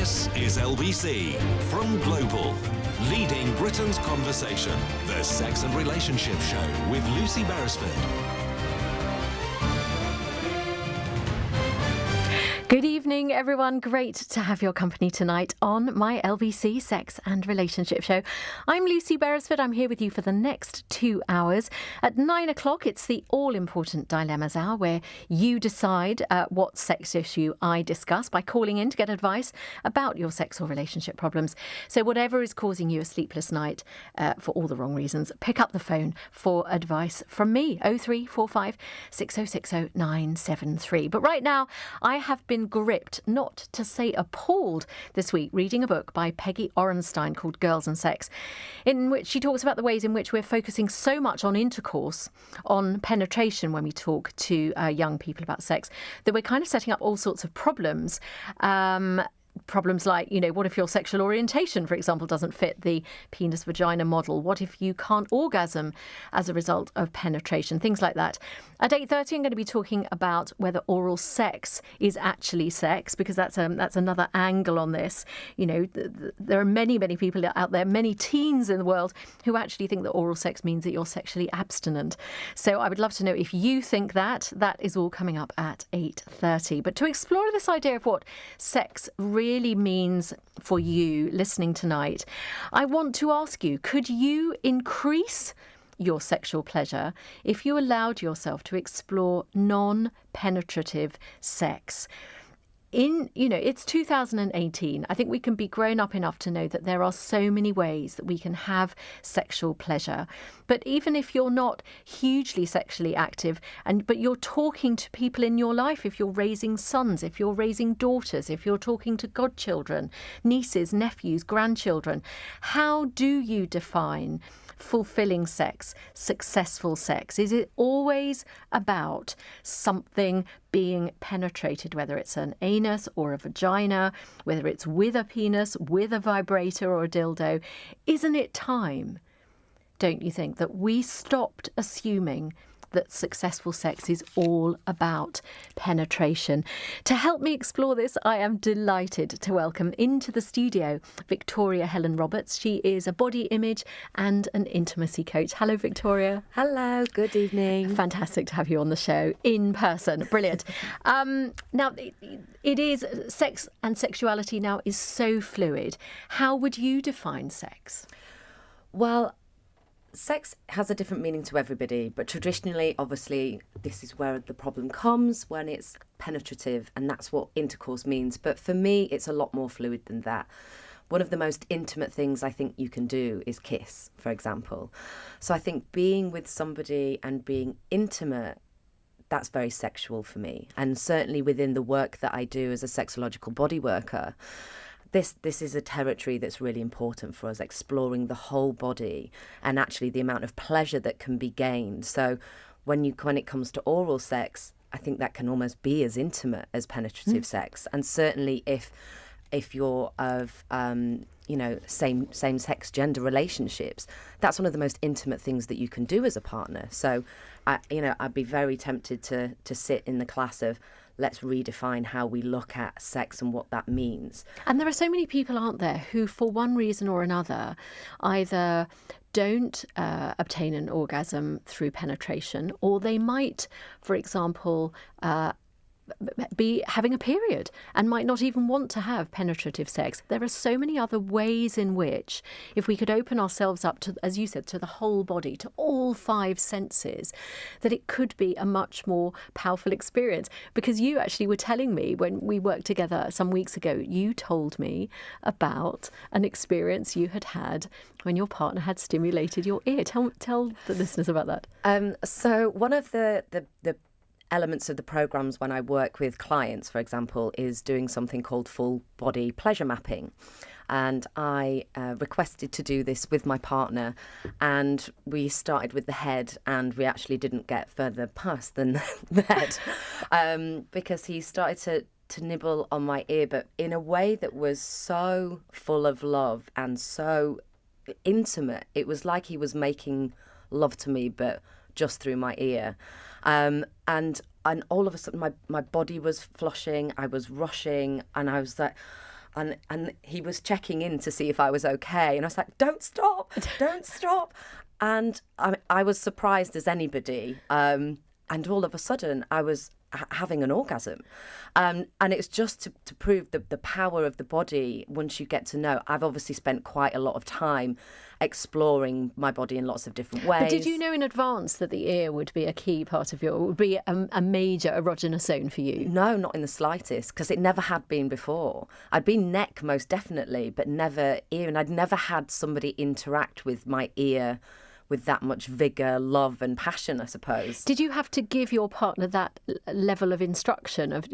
This is LBC from Global, leading Britain's conversation. The Sex and Relationship Show with Lucy Beresford. Good evening, everyone. Great to have your company tonight on my LBC Sex and Relationship Show. I'm Lucy Beresford. I'm here with you for the next 2 hours. At 9 o'clock, it's the all-important Dilemmas Hour, where you decide what sex issue I discuss by calling in to get advice about your sex or relationship problems. So whatever is causing you a sleepless night for all the wrong reasons, pick up the phone for advice from me, 0345 6060 973. But right now, I have been gripped, not to say appalled, this week reading a book by Peggy Orenstein called Girls and Sex, in which she talks about the ways in which we're focusing so much on intercourse, on penetration when we talk to young people about sex, that we're kind of setting up all sorts of problems. Problems like, what if your sexual orientation, for example, doesn't fit the penis-vagina model? What if you can't orgasm as a result of penetration? Things like that. At 8:30, I'm going to be talking about whether oral sex is actually sex, because that's another angle on this. There are many, many people out there, many teens in the world, who actually think that oral sex means that you're sexually abstinent. So I would love to know if you think that. That is all coming up at 8:30. But to explore this idea of what sex really means for you listening tonight, I want to ask you, could you increase your sexual pleasure if you allowed yourself to explore non-penetrative sex? It's 2018. I think we can be grown up enough to know that there are so many ways that we can have sexual pleasure. But even if you're not hugely sexually active, but you're talking to people in your life, if you're raising sons, if you're raising daughters, if you're talking to godchildren, nieces, nephews, grandchildren, how do you define fulfilling sex, successful sex? Is it always about something being penetrated, whether it's an anus or a vagina, whether it's with a penis, with a vibrator or a dildo? Isn't it time, don't you think, that we stopped assuming that successful sex is all about penetration? To help me explore this, I am delighted to welcome into the studio Victoria Helen Roberts. She is a body image and an intimacy coach. Hello, Victoria. Hello, good evening. Fantastic to have you on the show in person. Brilliant. Now, it is, sex and sexuality now is so fluid. How would you define sex? Well, sex has a different meaning to everybody, but traditionally, obviously, this is where the problem comes, when it's penetrative, and that's what intercourse means. But for me, it's a lot more fluid than that. One of the most intimate things I think you can do is kiss, for example. So I think being with somebody and being intimate, that's very sexual for me. And certainly within the work that I do as a sexological body worker, This is a territory that's really important for us, exploring the whole body and actually the amount of pleasure that can be gained. So when it comes to oral sex, I think that can almost be as intimate as penetrative sex. And certainly if you're of same-sex gender relationships, that's one of the most intimate things that you can do as a partner. So I'd be very tempted to sit in the class of, let's redefine how we look at sex and what that means. And there are so many people, aren't there, who for one reason or another either don't obtain an orgasm through penetration, or they might, for example, be having a period and might not even want to have penetrative sex. There are so many other ways in which, if we could open ourselves up to, as you said, to the whole body, to all five senses, that it could be a much more powerful experience. Because you actually were telling me when we worked together some weeks ago, you told me about an experience you had had when your partner had stimulated your ear. Tell the listeners about that. So one of the elements of the programs when I work with clients, for example, is doing something called full body pleasure mapping. And I requested to do this with my partner, and we started with the head, and we actually didn't get further past than the head because he started to nibble on my ear, but in a way that was so full of love and so intimate. It was like he was making love to me, but just through my ear. And all of a sudden my body was flushing, I was rushing, and I was like, And he was checking in to see if I was okay. And I was like, don't stop, don't stop. And I was surprised as anybody. And all of a sudden, I was having an orgasm. And it's just to prove the power of the body once you get to know. I've obviously spent quite a lot of time exploring my body in lots of different ways. But did you know in advance that the ear would be a key part of would be a major erogenous zone for you? No, not in the slightest, because it never had been before. I'd been neck most definitely, but never ear. And I'd never had somebody interact with my ear with that much vigour, love and passion, I suppose. Did you have to give your partner that level of instruction of,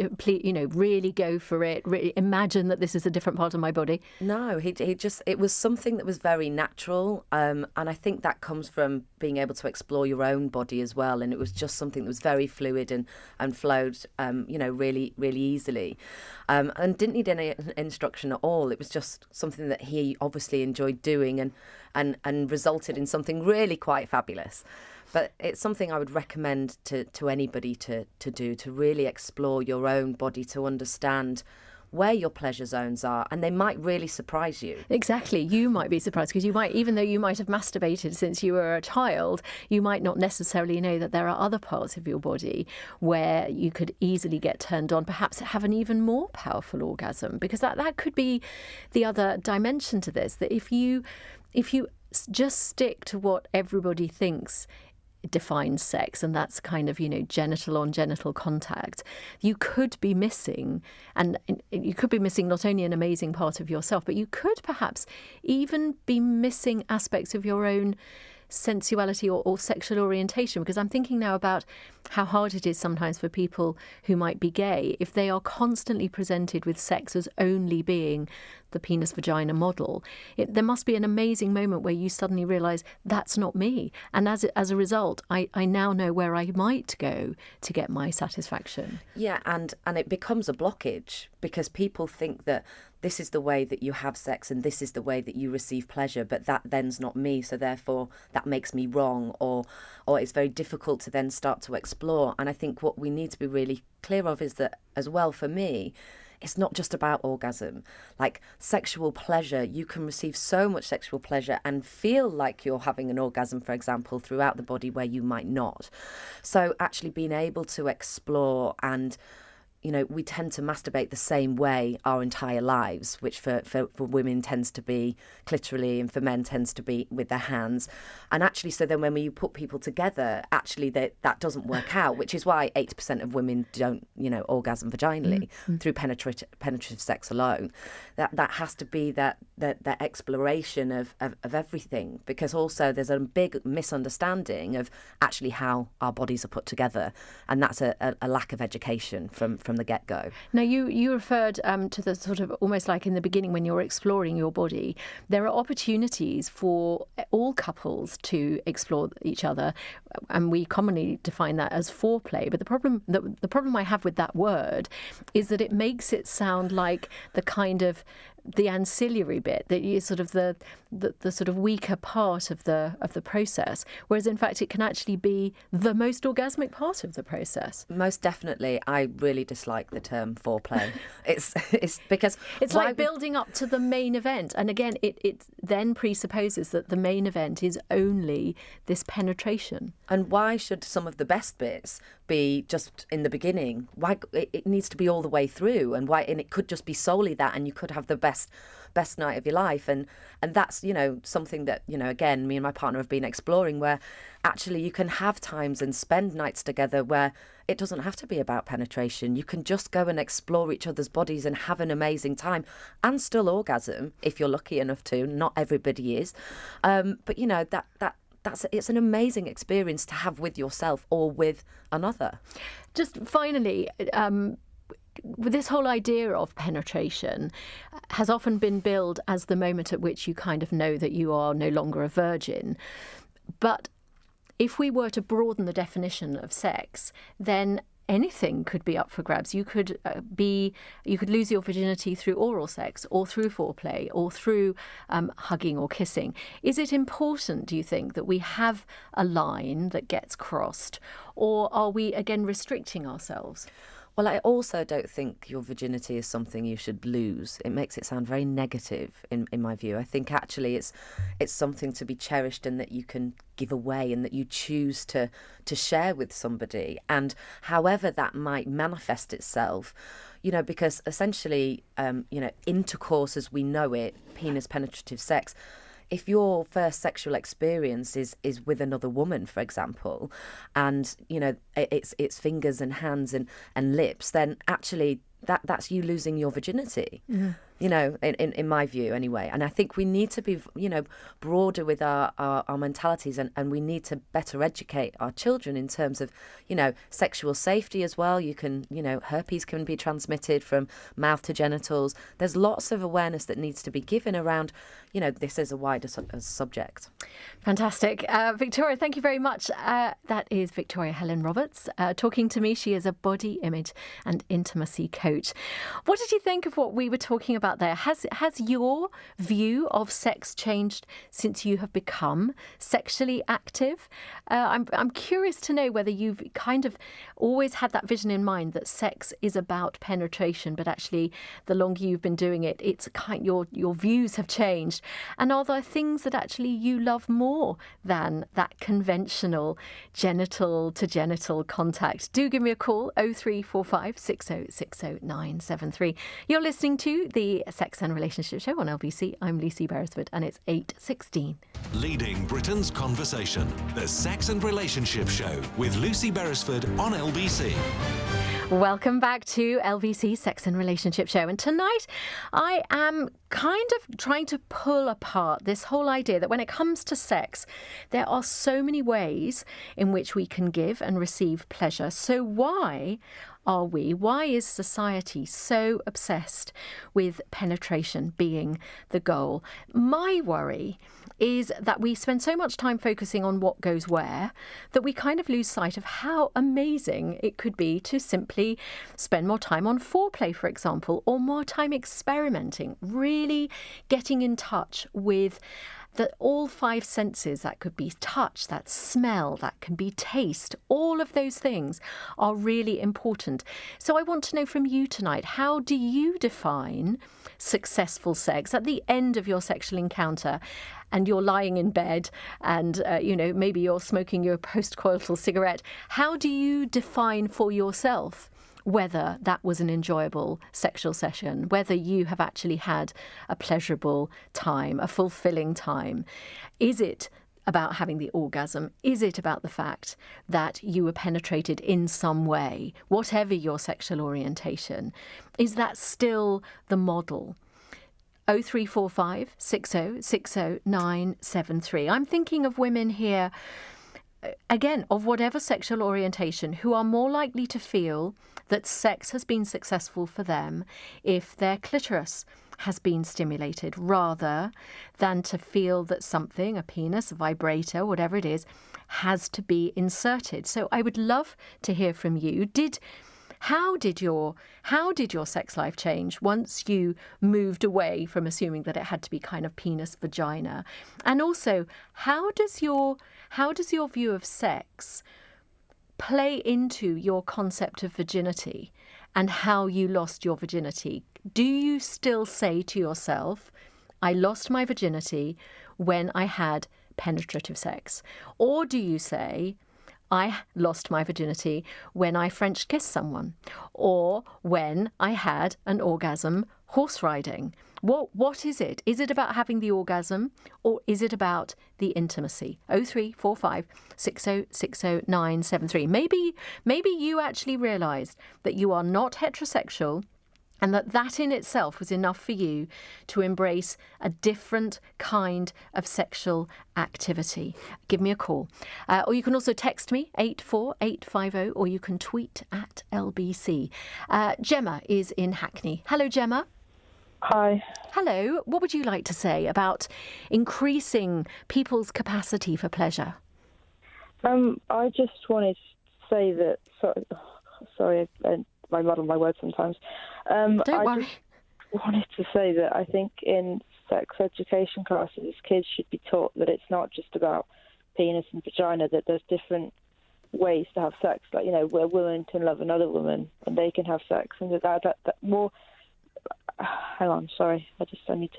really go for it, really imagine that this is a different part of my body? No, he just, it was something that was very natural. And I think that comes from being able to explore your own body as well. And it was just something that was very fluid and flowed, really, really easily. And didn't need any instruction at all. It was just something that he obviously enjoyed doing and resulted in something really quite fabulous. But it's something I would recommend to anybody to do, to really explore your own body, to understand where your pleasure zones are, and they might really surprise you. Exactly. You might be surprised because you might, even though you might have masturbated since you were a child, you might not necessarily know that there are other parts of your body where you could easily get turned on, perhaps have an even more powerful orgasm, because that could be the other dimension to this, that if you just stick to what everybody thinks defines sex, and that's kind of, genital on genital contact, you could be missing, and you could be missing not only an amazing part of yourself, but you could perhaps even be missing aspects of your own sensuality or sexual orientation, because I'm thinking now about how hard it is sometimes for people who might be gay if they are constantly presented with sex as only being the penis vagina model. There must be an amazing moment where you suddenly realise that's not me, and as a result I now know where I might go to get my satisfaction. Yeah, and it becomes a blockage because people think that this is the way that you have sex and this is the way that you receive pleasure, but that then's not me, so therefore that makes me wrong, or it's very difficult to then start to explore. And I think what we need to be really clear of is that, as well, for me, it's not just about orgasm. Like sexual pleasure, you can receive so much sexual pleasure and feel like you're having an orgasm, for example, throughout the body where you might not. So actually being able to explore, and we tend to masturbate the same way our entire lives, which for women tends to be clitorally and for men tends to be with their hands. And actually, so then when you put people together, actually that doesn't work out, which is why 80% of women don't, orgasm vaginally through penetrative sex alone. That has to be that exploration of everything, because also there's a big misunderstanding of actually how our bodies are put together, and that's a lack of education from the get-go. Now, you referred to the sort of almost like in the beginning when you're exploring your body, there are opportunities for all couples to explore each other, and we commonly define that as foreplay. But the problem I have with that word is that it makes it sound like the kind of the ancillary bit, that is sort of the sort of weaker part of the process, whereas in fact it can actually be the most orgasmic part of the process. Most definitely. I really dislike the term foreplay. It's because it's like building up to the main event, and again it then presupposes that the main event is only this penetration. And why should some of the best bits be just in the beginning? Why it needs to be all the way through, and it could just be solely that, and you could have the best night of your life, and that's something that again, me and my partner have been exploring, where actually you can have times and spend nights together where it doesn't have to be about penetration. You can just go and explore each other's bodies and have an amazing time and still orgasm if you're lucky enough to. Not everybody is, but it's an amazing experience to have with yourself or with another. Just finally, this whole idea of penetration has often been billed as the moment at which you kind of know that you are no longer a virgin. But if we were to broaden the definition of sex, then anything could be up for grabs. You could lose your virginity through oral sex, or through foreplay, or through hugging or kissing. Is it important, do you think, that we have a line that gets crossed, or are we again restricting ourselves? Well, I also don't think your virginity is something you should lose. It makes it sound very negative in my view. I think actually it's something to be cherished and that you can give away and that you choose to share with somebody. And however that might manifest itself, because essentially, intercourse as we know it, penis penetrative sex, if your first sexual experience is with another woman, for example, and it's fingers and hands and lips, then actually that's you losing your virginity. Mm-hmm. In my view anyway. And I think we need to be, broader with our mentalities, and we need to better educate our children in terms of, sexual safety as well. You can, herpes can be transmitted from mouth to genitals. There's lots of awareness that needs to be given around, this is a wider subject. Fantastic. Victoria, thank you very much. That is Victoria Helen Roberts talking to me. She is a body image and intimacy coach. What did you think of what we were talking about there? Has your view of sex changed since you have become sexually active? I'm curious to know whether you've kind of always had that vision in mind that sex is about penetration, but actually the longer you've been doing it, it's your views have changed. And are there things that actually you love more than that conventional genital to genital contact? Do give me a call, 0345 6060 973. You're listening to the Sex and Relationship Show on LBC. I'm Lucy Beresford, and it's 8:16. Leading Britain's conversation, the Sex and Relationship Show with Lucy Beresford on LBC. Welcome back to LBC Sex and Relationship Show. And tonight I am kind of trying to pull apart this whole idea that when it comes to sex, there are so many ways in which we can give and receive pleasure. So why is society so obsessed with penetration being the goal? My worry is that we spend so much time focusing on what goes where that we kind of lose sight of how amazing it could be to simply spend more time on foreplay, for example, or more time experimenting, really getting in touch with all five senses. That could be touch, that smell, that can be taste. All of those things are really important. So I want to know from you tonight, how do you define successful sex at the end of your sexual encounter? And you're lying in bed and, maybe you're smoking your post-coital cigarette. How do you define for yourself whether that was an enjoyable sexual session, whether you have actually had a pleasurable time, a fulfilling time? Is it about having the orgasm? Is it about the fact that you were penetrated in some way, whatever your sexual orientation? Is that still the model? 0345 6060 973. I'm thinking of women here, again, of whatever sexual orientation, who are more likely to feel that sex has been successful for them if their clitoris has been stimulated, rather than to feel that something, a penis, a vibrator, whatever it is, has to be inserted. So I would love to hear from you. How did your sex life change once you moved away from assuming that it had to be kind of penis vagina? And also, how does your view of sex play into your concept of virginity and how you lost your virginity? Do you still say to yourself, I lost my virginity when I had penetrative sex? Or do you say, I lost my virginity when I French kissed someone, or when I had an orgasm horse riding? What is it? Is it about having the orgasm, or is it about the intimacy? 0345 6060 973. Maybe you actually realised that you are not heterosexual, and that in itself was enough for you to embrace a different kind of sexual activity. Give me a call. Or you can also text me, 84850, or you can tweet at LBC. Gemma is in Hackney. Hello, Gemma. Hi. Hello. What would you like to say about increasing people's capacity for pleasure? I just wanted to say that... Sorry, I muddle my words sometimes. Don't worry. Just wanted to say that I think in sex education classes, kids should be taught that it's not just about penis and vagina, that there's different ways to have sex, like, you know, where women can love another woman and they can have sex, and that more. Hang on, sorry, I need to.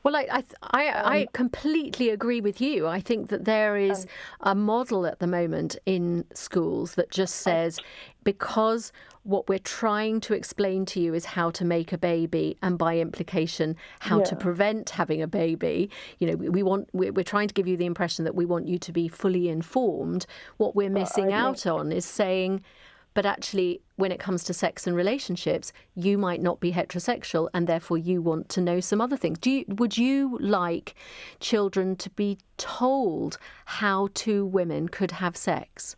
Well, I completely agree with you. I think that there is a model at the moment in schools that just says, because what we're trying to explain to you is how to make a baby, and by implication how to prevent having a baby. You know, we're trying to give you the impression that we want you to be fully informed. What we're missing out on is saying, but actually, when it comes to sex and relationships, you might not be heterosexual, and therefore you want to know some other things. Would you like children to be told how two women could have sex?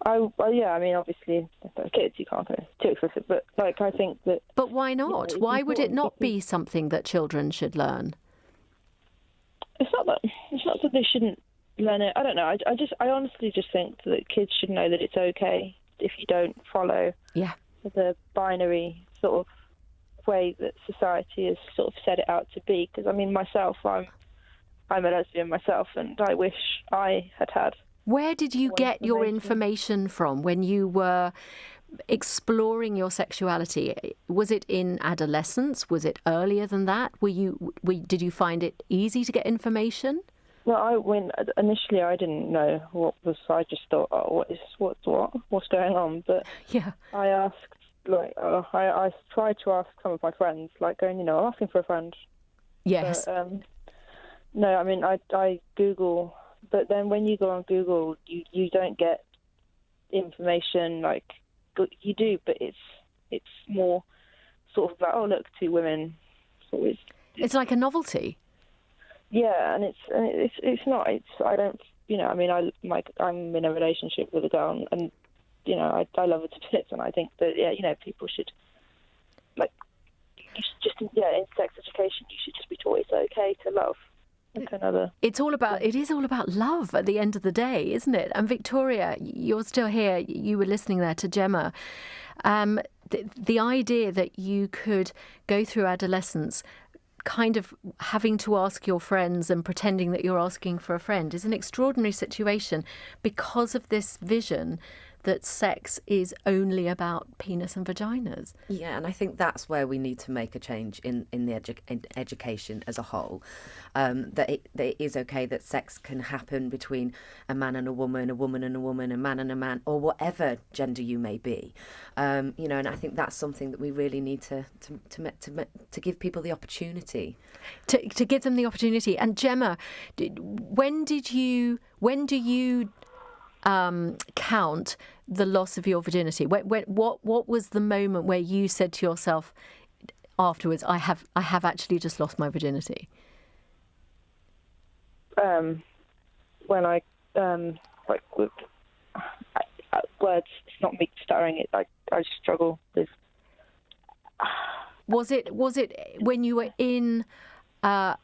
Yeah, I mean, obviously, if they're kids, you can't go too explicit, but like, I think that. But why not? You know, why would it not be something that children should learn? It's not that they shouldn't learn it. I don't know. I honestly just think that kids should know that it's okay if you don't follow the binary sort of way that society has sort of set it out to be. Because, I mean, myself, I'm a lesbian myself, and I wish I had. Where did you get your information from when you were exploring your sexuality? Was it in adolescence? Was it earlier than that? Did you find it easy to get information? Well, initially I didn't know what was. I just thought, what's going on? But I asked, I tried to ask some of my friends, like going, you know, I'm asking for a friend. Yes. But, no, I mean, I Google, but then when you go on Google, you don't get information like you do, but it's more sort of like, oh, look, two women. So it's like a novelty. Yeah, and it's not. I don't. You know, I mean, I'm in a relationship with a girl, and you know, I love her to bits, and I think that you know, people should in sex education, you should just be taught it's okay to love another. It is all about love at the end of the day, isn't it? And Victoria, you're still here. You were listening there to Gemma. The idea that you could go through adolescence kind of having to ask your friends and pretending that you're asking for a friend is an extraordinary situation because of this vision that sex is only about penis and vaginas. Yeah, and I think that's where we need to make a change in the education as a whole. That it is okay that sex can happen between a man and a woman and a woman, a man and a man, or whatever gender you may be. You know, and I think that's something that we really need to give people the opportunity. To give them the opportunity. And Gemma, when do you count the loss of your virginity? What was the moment where you said to yourself afterwards, I have actually just lost my virginity? When I with words, it's not me stuttering it. I struggle with. Was it when you were in a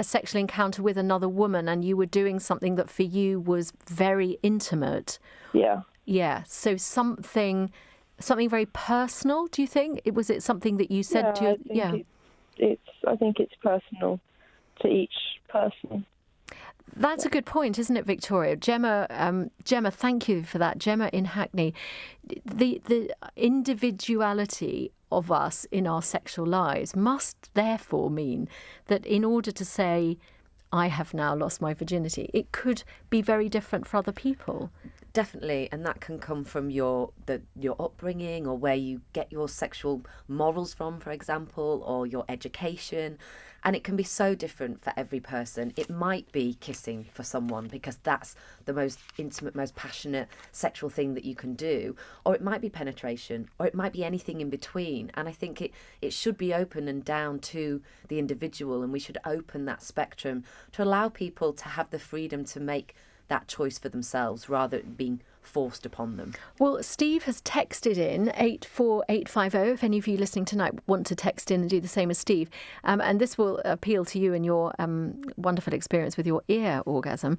sexual encounter with another woman and you were doing something that for you was very intimate? Yeah. So something very personal, do you think? Was it something that you said to I think it's personal to each person. That's a good point, isn't it, Victoria? Gemma, thank you for that. Gemma in Hackney. The individuality of us in our sexual lives must therefore mean that in order to say, I have now lost my virginity, it could be very different for other people. Definitely, and that can come from your upbringing or where you get your sexual morals from, for example, or your education. And it can be so different for every person. It might be kissing for someone because that's the most intimate, most passionate sexual thing that you can do. Or it might be penetration, or it might be anything in between. And I think it should be open and down to the individual, and we should open that spectrum to allow people to have the freedom to make that choice for themselves rather than being forced upon them. Well, Steve has texted in 84850. If any of you listening tonight want to text in and do the same as Steve, and this will appeal to you and your wonderful experience with your ear orgasm.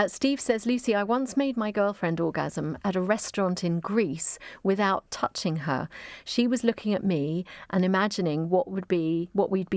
Steve says, Lucy, I once made my girlfriend orgasm at a restaurant in Greece without touching her. She was looking at me and imagining what we'd be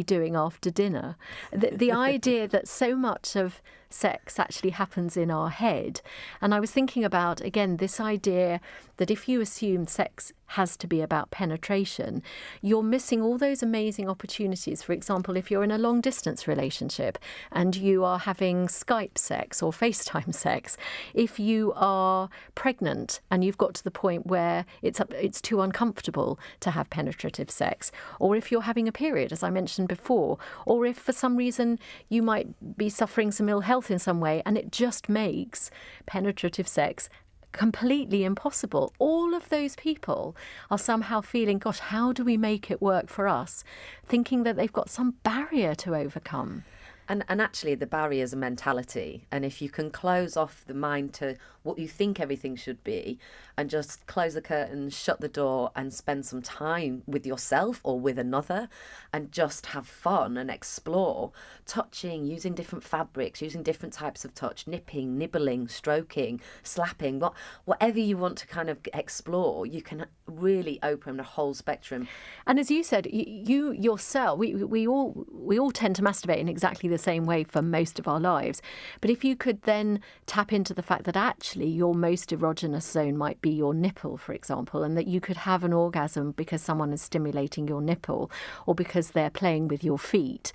doing after dinner. The idea that so much of sex actually happens in our head. And I was thinking about, again, this idea that if you assume sex has to be about penetration, you're missing all those amazing opportunities. For example, if you're in a long distance relationship and you are having Skype sex or FaceTime sex, if you are pregnant and you've got to the point where it's too uncomfortable to have penetrative sex, or if you're having a period, as I mentioned before, or if for some reason you might be suffering some ill health in some way and it just makes penetrative sex completely impossible. All of those people are somehow feeling, gosh, how do we make it work for us? Thinking that they've got some barrier to overcome. And actually the barrier is a mentality. And if you can close off the mind to what you think everything should be and just close the curtain, shut the door and spend some time with yourself or with another and just have fun and explore, touching, using different fabrics, using different types of touch, nipping, nibbling, stroking, slapping, whatever you want to kind of explore, you can really open a whole spectrum. And as you said, you yourself, we all tend to masturbate in exactly the same way for most of our lives. But if you could then tap into the fact that actually your most erogenous zone might be your nipple, for example, and that you could have an orgasm because someone is stimulating your nipple or because they're playing with your feet,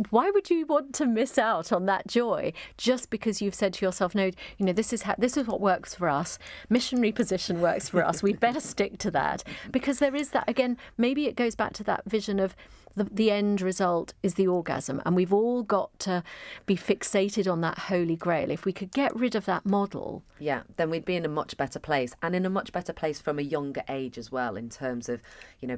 why would you want to miss out on that joy just because you've said to yourself, no, this is what works for us. Missionary position works for us. We'd better stick to that. Because there is that, again, maybe it goes back to that vision of the end result is the orgasm. And we've all got to be fixated on that holy grail. If we could get rid of that model. Yeah, then we'd be in a much better place, and in a much better place from a younger age as well, in terms of,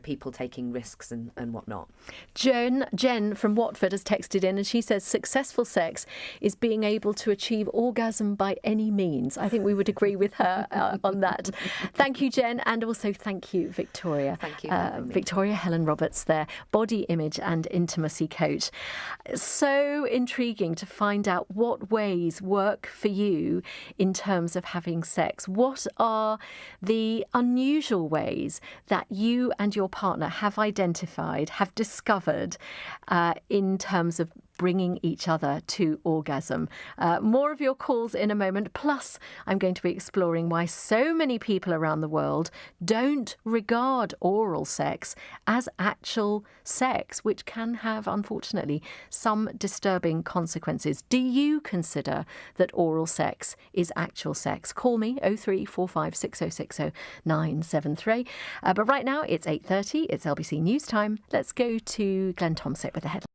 people taking risks and whatnot. Jen from Watford has texted in and she says successful sex is being able to achieve orgasm by any means. I think we would agree with her on that. Thank you, Jen, and also thank you, Victoria. Thank you for having me. Victoria Helen Roberts there, body image and intimacy coach. So intriguing to find out what ways work for you in terms of having sex. What are the unusual ways that you and your partner have identified, have discovered in terms of bringing each other to orgasm? More of your calls in a moment. Plus, I'm going to be exploring why so many people around the world don't regard oral sex as actual sex, which can have, unfortunately, some disturbing consequences. Do you consider that oral sex is actual sex? Call me 0345 6060 973. But right now, it's 8:30. It's LBC News Time. Let's go to Glenn Tomsett with the headline.